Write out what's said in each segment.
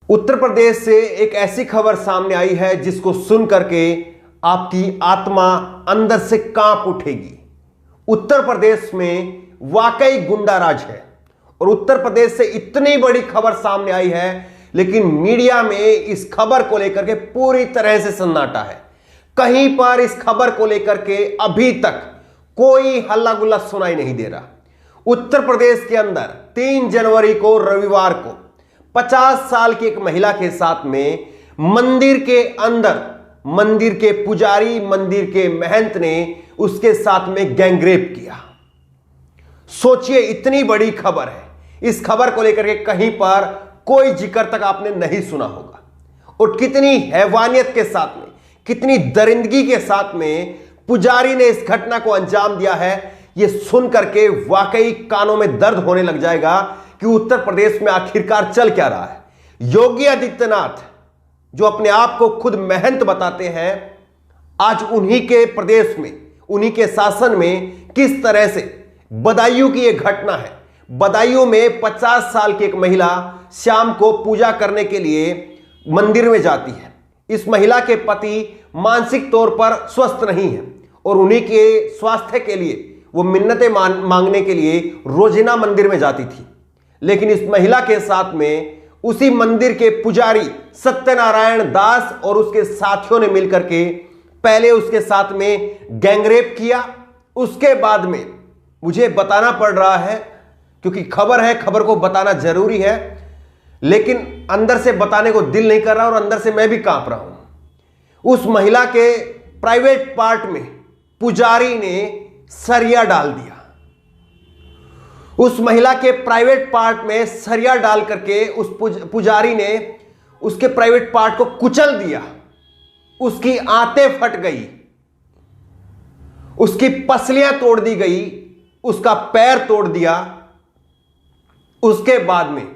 उत्तर प्रदेश से एक ऐसी खबर सामने आई है जिसको सुन करके आपकी आत्मा अंदर से कांप उठेगी। उत्तर प्रदेश में वाकई गुंडाराज है और उत्तर प्रदेश से इतनी बड़ी खबर सामने आई है, लेकिन मीडिया में इस खबर को लेकर के पूरी तरह से सन्नाटा है। कहीं पर इस खबर को लेकर के अभी तक कोई हल्ला गुल्ला सुनाई नहीं दे रहा। उत्तर प्रदेश के अंदर 3 जनवरी को रविवार को 50 साल की एक महिला के साथ में मंदिर के अंदर मंदिर के पुजारी, मंदिर के महंत ने उसके साथ में गैंगरेप किया। सोचिए, इतनी बड़ी खबर है, इस खबर को लेकर के कहीं पर कोई जिक्र तक आपने नहीं सुना होगा। और कितनी हैवानियत के साथ में, कितनी दरिंदगी के साथ में पुजारी ने इस घटना को अंजाम दिया है, यह सुन करके वाकई कानों में दर्द होने लग जाएगा कि उत्तर प्रदेश में आखिरकार चल क्या रहा है। योगी आदित्यनाथ जो अपने आप को खुद महंत बताते हैं, आज उन्हीं के प्रदेश में, उन्हीं के शासन में किस तरह से बदायूं की यह घटना है। बदायूं में 50 साल की एक महिला शाम को पूजा करने के लिए मंदिर में जाती है। इस महिला के पति मानसिक तौर पर स्वस्थ नहीं है और उन्हीं के स्वास्थ्य के लिए वो मिन्नतें मांगने के लिए रोजाना मंदिर में जाती थी। लेकिन इस महिला के साथ में उसी मंदिर के पुजारी सत्यनारायण दास और उसके साथियों ने मिलकर के पहले उसके साथ में गैंगरेप किया। उसके बाद में मुझे बताना पड़ रहा है क्योंकि खबर है, खबर को बताना जरूरी है, लेकिन अंदर से बताने को दिल नहीं कर रहा और अंदर से मैं भी कांप रहा हूं। उस महिला के प्राइवेट पार्ट में पुजारी ने सरिया डाल दिया। उस महिला के प्राइवेट पार्ट में सरिया डाल करके उस पुजारी ने उसके प्राइवेट पार्ट को कुचल दिया। उसकी आंतें फट गई, उसकी पसलियां तोड़ दी गई, उसका पैर तोड़ दिया। उसके बाद में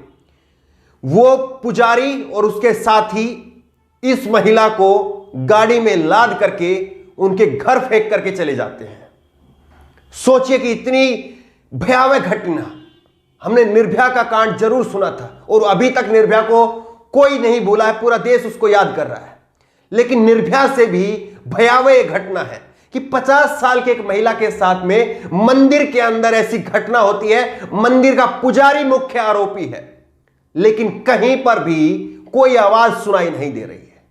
वो पुजारी और उसके साथी इस महिला को गाड़ी में लाद करके उनके घर फेंक करके चले जाते हैं। सोचिए कि इतनी भयावह घटना। हमने निर्भया का कांड जरूर सुना था और अभी तक निर्भया को कोई नहीं भूला है, पूरा देश उसको याद कर रहा है। लेकिन निर्भया से भी भयावह घटना है कि 50 साल की एक महिला के साथ में मंदिर के अंदर ऐसी घटना होती है। मंदिर का पुजारी मुख्य आरोपी है, लेकिन कहीं पर भी कोई आवाज सुनाई नहीं दे रही है।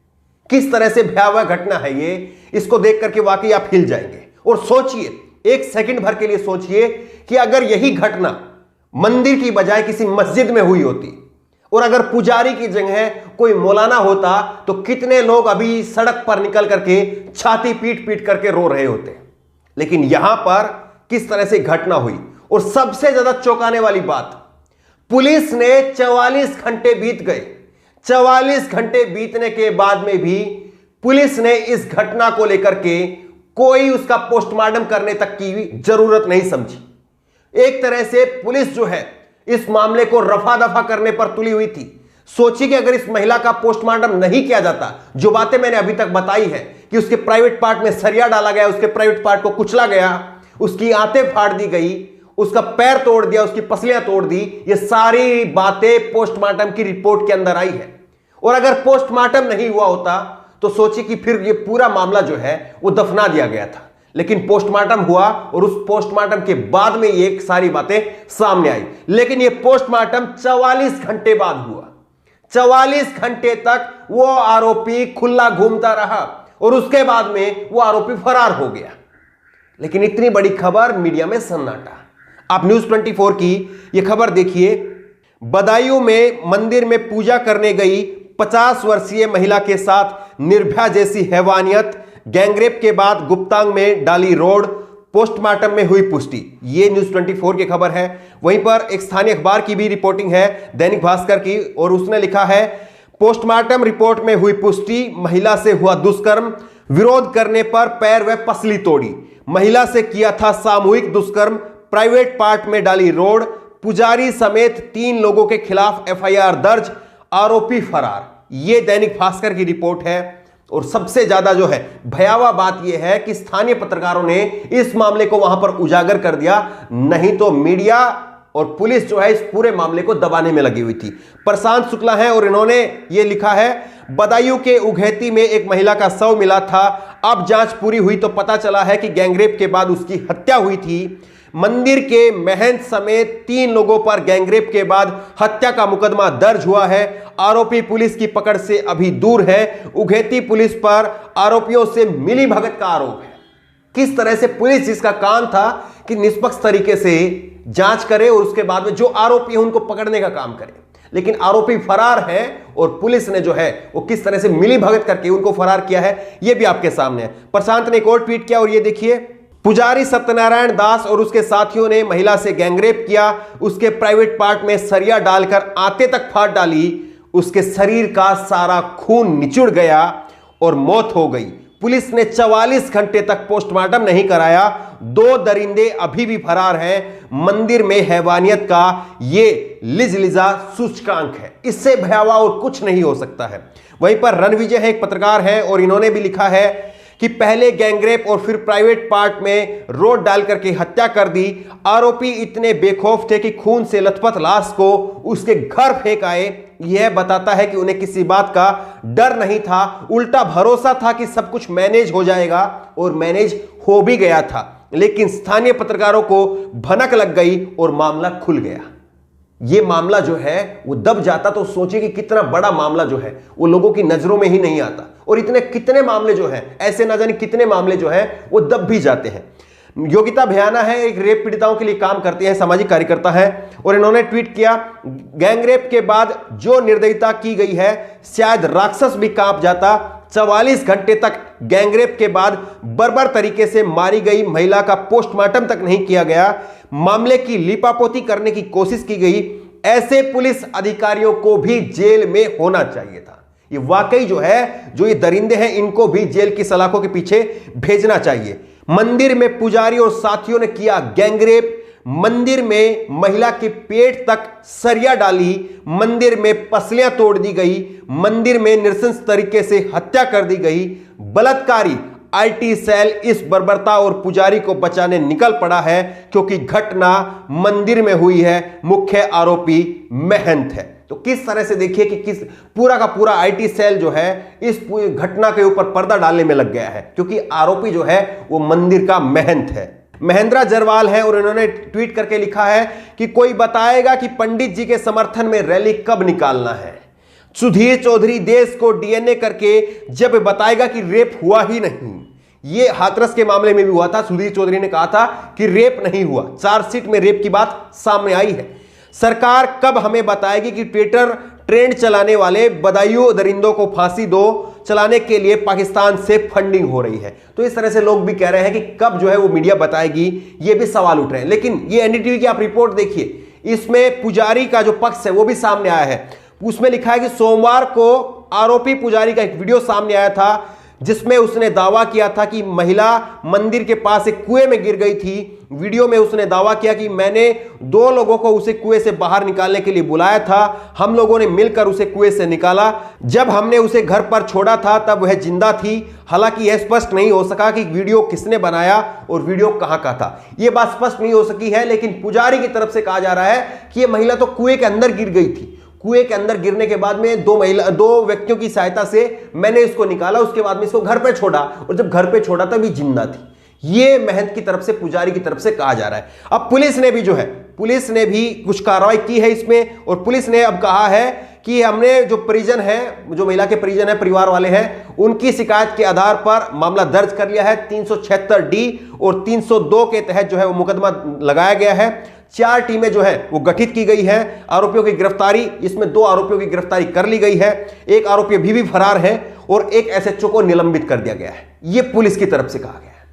किस तरह से भयावह घटना है ये, इसको देख करके वाकई आप हिल जाएंगे। और सोचिए, एक सेकंड भर के लिए सोचिए कि अगर यही घटना मंदिर की बजाय किसी मस्जिद में हुई होती और अगर पुजारी की जगह कोई मौलाना होता तो कितने लोग अभी सड़क पर निकल करके छाती पीट पीट करके रो रहे होते। लेकिन यहां पर किस तरह से घटना हुई। और सबसे ज्यादा चौंकाने वाली बात, पुलिस ने 44 घंटे बीत गए, 44 घंटे बीतने के बाद में भी पुलिस ने इस घटना को लेकर के कोई उसका पोस्टमार्टम करने तक की जरूरत नहीं समझी। एक तरह से पुलिस जो है इस मामले को रफा दफा करने पर तुली हुई थी। सोचिए कि अगर इस महिला का पोस्टमार्टम नहीं किया जाता, जो बातें मैंने अभी तक बताई है कि उसके प्राइवेट पार्ट में सरिया डाला गया, उसके प्राइवेट पार्ट को कुचला गया, उसकी आंतें फाड़ दी गई, उसका पैर तोड़ दिया, उसकी पसलियां तोड़ दी, ये सारी बातें पोस्टमार्टम की रिपोर्ट के अंदर आई है। और अगर पोस्टमार्टम नहीं हुआ होता तो सोचिए कि फिर ये पूरा मामला जो है वो दफना दिया गया था। लेकिन पोस्टमार्टम हुआ और उस पोस्टमार्टम के बाद में ये सारी बातें सामने आई। लेकिन ये पोस्टमार्टम 44 घंटे बाद हुआ। 44 घंटे तक वो आरोपी खुला घूमता रहा और उसके बाद में वो आरोपी फरार हो गया। लेकिन इतनी बड़ी खबर, मीडिया में सन्नाटा। आप न्यूज़ 24 की ये खबर देखिए। बदायूं में मंदिर में पूजा करने गई 50 वर्षीय महिला के साथ निर्भया जैसी हैवानियत, गैंगरेप के बाद गुप्तांग में डाली रोड, पोस्टमार्टम में हुई पुष्टि। ये न्यूज़ 24 की खबर है। वहीं पर एक स्थानीय अखबार की भी रिपोर्टिंग है, दैनिक भास्कर की, और उसने लिखा है पोस्टमार्टम रिपोर्ट में हुई पुष्टि, महिला से हुआ दुष्कर्म, विरोध करने पर पैर व पसली तोड़ी, महिला से किया था सामूहिक दुष्कर्म, प्राइवेट पार्ट में डाली रोड, पुजारी समेत 3 लोगों के खिलाफ एफआईआर दर्ज, आरोपी फरार। यह दैनिक भास्कर की रिपोर्ट है। और सबसे ज्यादा जो है भयावह बात यह है कि स्थानीय पत्रकारों ने इस मामले को वहां पर उजागर कर दिया, नहीं तो मीडिया और पुलिस जो है इस पूरे मामले को दबाने में लगी हुई थी। प्रशांत शुक्ला है और इन्होंने ये लिखा है, बदायूं के उघैती में एक महिला का शव मिला था। अब जांच पूरी हुई तो पता चला है कि गैंगरेप के बाद उसकी हत्या हुई थी। मंदिर के महंत समेत 3 लोगों पर गैंगरेप के बाद हत्या का मुकदमा दर्ज हुआ है। आरोपी पुलिस की पकड़ से अभी दूर है। उघैती पुलिस पर आरोपियों से मिलीभगत का आरोप है। किस तरह से पुलिस, जिसका काम था कि निष्पक्ष तरीके से जांच करे और उसके बाद में जो आरोपी है उनको पकड़ने का काम करे, लेकिन आरोपी फरार है और पुलिस ने जो है वो किस तरह से मिलीभगत करके उनको फरार किया है, ये भी आपके सामने है। प्रशांत ने एक और ट्वीट किया और ये देखिए, पुजारी सत्यनारायण दास और उसके साथियों ने महिला से गैंगरेप किया, उसके प्राइवेट पार्ट में सरिया डालकर आते तक फाड़ डाली, उसके शरीर का सारा खून निचुड़ गया और मौत हो गई। पुलिस ने 44 घंटे तक पोस्टमार्टम नहीं कराया। 2 दरिंदे अभी भी फरार हैं। मंदिर में हैवानियत का ये लिजलिजा सूचकांक है। इससे भयावह और कुछ नहीं हो सकता है। वहीं पर रणविजय है, एक पत्रकार है, और इन्होंने भी लिखा है कि पहले गैंगरेप और फिर प्राइवेट पार्ट में रोड डाल करके हत्या कर दी। आरोपी इतने बेखौफ थे कि खून से लथपथ लाश को उसके घर फेंक आए। यह बताता है कि उन्हें किसी बात का डर नहीं था, उल्टा भरोसा था कि सब कुछ मैनेज हो जाएगा, और मैनेज हो भी गया था। लेकिन स्थानीय पत्रकारों को भनक लग गई और मामला खुल गया। ये मामला जो है वो दब जाता तो सोचिए कि कितना बड़ा मामला जो है वो लोगों की नजरों में ही नहीं आता, और इतने कितने मामले जो है, ऐसे ना जाने कितने मामले जो है वो दब भी जाते हैं। योगिता भयाना है, एक रेप पीड़िताओं के लिए काम करती है, सामाजिक कार्यकर्ता है, और इन्होंने ट्वीट किया, गैंगरेप के बाद जो निर्दयता की गई है शायद राक्षस भी कांप जाता। 44 घंटे तक गैंगरेप के बाद बर्बर तरीके से मारी गई महिला का पोस्टमार्टम तक नहीं किया गया। मामले की लीपापोती करने की कोशिश की गई। ऐसे पुलिस अधिकारियों को भी जेल में होना चाहिए था। ये वाकई जो है, जो ये दरिंदे हैं, इनको भी जेल की सलाखों के पीछे भेजना चाहिए। मंदिर में पुजारी और साथियों ने किया गैंगरेप। मंदिर में महिला के पेट तक सरिया डाली। मंदिर में पसलियां तोड़ दी गई। मंदिर में नृशंस तरीके से हत्या कर दी गई। बलात्कारी आईटी सेल इस बर्बरता और पुजारी को बचाने निकल पड़ा है, क्योंकि घटना मंदिर में हुई है। मुख्य आरोपी महंत है। तो किस तरह से देखिए कि किस पूरा का पूरा आईटी सेल जो है इस घटना के ऊपर पर्दा डालने में लग गया है, क्योंकि आरोपी जो है वो मंदिर का महंत है। महेंद्रा जरवाल है, और इन्होंने ट्वीट करके लिखा है कि कोई बताएगा कि पंडित जी के समर्थन में रैली कब निकालना है। सुधीर चौधरी देश को डीएनए करके जब बताएगा कि रेप हुआ ही नहीं। ये हाथरस के मामले में भी हुआ था। सुधीर चौधरी ने कहा था कि रेप नहीं हुआ, चार्जशीट में रेप की बात सामने आई है। सरकार कब हमें बताएगी कि ट्विटर ट्रेंड चलाने वाले बदायूं दरिंदों को फांसी दो चलाने के लिए पाकिस्तान से फंडिंग हो रही है। तो इस तरह से लोग भी कह रहे हैं कि कब जो है वो मीडिया बताएगी, ये भी सवाल उठ रहे हैं। लेकिन ये एनडीटीवी की आप रिपोर्ट देखिए, इसमें पुजारी का जो पक्ष है वो भी सामने आया है। उसमें लिखा है कि सोमवार को आरोपी पुजारी का एक वीडियो सामने आया था, जिसमें उसने दावा किया था कि महिला मंदिर के पास एक कुएं में गिर गई थी। वीडियो में उसने दावा किया कि मैंने 2 लोगों को उसे कुएं से बाहर निकालने के लिए बुलाया था। हम लोगों ने मिलकर उसे कुएं से निकाला। जब हमने उसे घर पर छोड़ा था तब वह जिंदा थी। हालांकि यह स्पष्ट नहीं हो सका कि वीडियो किसने बनाया और वीडियो कहां का था। यह बात स्पष्ट नहीं हो सकी है, लेकिन पुजारी की तरफ से कहा जा रहा है कि यह महिला तो कुएं के अंदर गिर गई थी। कुएं के अंदर गिरने के बाद में 2 व्यक्तियों की सहायता से मैंने इसको निकाला, उसके बाद में इसको घर पे छोड़ा, और जब घर पे छोड़ा तब ये जिंदा थी। ये महंत की तरफ से, पुजारी की तरफ से कहा जा रहा है। अब पुलिस ने भी जो है, पुलिस ने भी कुछ कार्रवाई की है इसमें, और पुलिस ने अब कहा है कि हमने जो परिजन है, जो महिला के परिजन है, परिवार वाले हैं, उनकी शिकायत के आधार पर मामला दर्ज कर लिया है। 376D और 302 के तहत जो है वो मुकदमा लगाया गया है। 4 टीमें जो है वो गठित की गई है। आरोपियों की गिरफ्तारी, इसमें 2 आरोपियों की गिरफ्तारी कर ली गई है। एक आरोपी अभी भी फरार है और एक एसएचओ को निलंबित कर दिया गया है। यह पुलिस की तरफ से कहा गया है।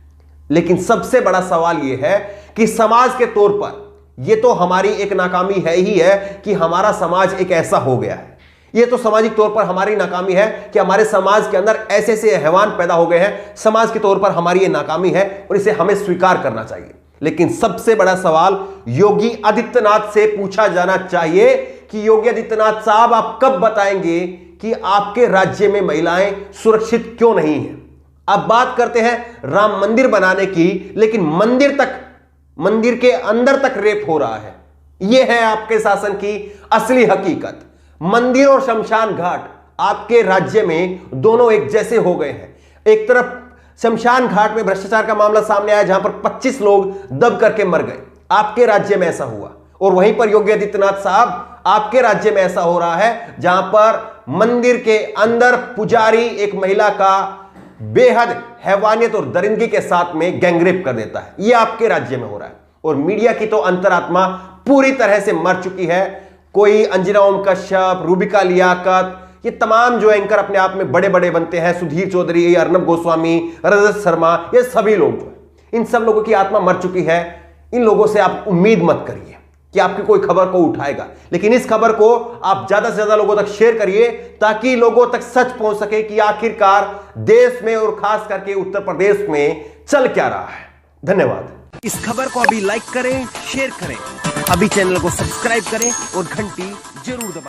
लेकिन सबसे बड़ा सवाल यह है कि समाज के तौर पर यह तो हमारी एक नाकामी है ही है कि हमारा समाज एक ऐसा हो गया है। यह तो सामाजिक तौर पर हमारी नाकामी है कि हमारे समाज के अंदर ऐसे ऐसे हैवान पैदा हो गए हैं। समाज के तौर पर हमारी यह नाकामी है और इसे हमें स्वीकार करना चाहिए। लेकिन सबसे बड़ा सवाल योगी आदित्यनाथ से पूछा जाना चाहिए कि योगी आदित्यनाथ साहब, आप कब बताएंगे कि आपके राज्य में महिलाएं सुरक्षित क्यों नहीं हैं? अब बात करते हैं राम मंदिर बनाने की, लेकिन मंदिर के अंदर तक रेप हो रहा है। यह है आपके शासन की असली हकीकत। मंदिर और शमशान घाट आपके राज्य में दोनों एक जैसे हो गए हैं। एक तरफ शमशान घाट में भ्रष्टाचार का मामला सामने आया जहां पर 25 लोग दब करके मर गए, आपके राज्य में ऐसा हुआ। और वहीं पर योगी आदित्यनाथ साहब आपके राज्य में ऐसा हो रहा है जहां पर मंदिर के अंदर पुजारी एक महिला का बेहद हैवानियत और दरिंदगी के साथ में गैंगरेप कर देता है। यह आपके राज्य में हो रहा है। और मीडिया की तो अंतरात्मा पूरी तरह से मर चुकी है। कोई अंजना ओम कश्यप, रूबिका लियाकत, ये तमाम जो एंकर अपने आप में बड़े बड़े बनते हैं, सुधीर चौधरी, अर्नब गोस्वामी, रजत शर्मा, ये सभी लोग जो है, इन सब लोगों की आत्मा मर चुकी है। इन लोगों से आप उम्मीद मत करिए कि आपकी कोई खबर को उठाएगा, लेकिन इस खबर को आप ज्यादा से ज्यादा लोगों तक शेयर करिए ताकि लोगों तक सच पहुंच सके कि आखिरकार देश में और खास करके उत्तर प्रदेश में चल क्या रहा है। धन्यवाद। इस खबर को अभी लाइक करें, शेयर करें, अभी चैनल को सब्सक्राइब करें और घंटी जरूर दबाएं।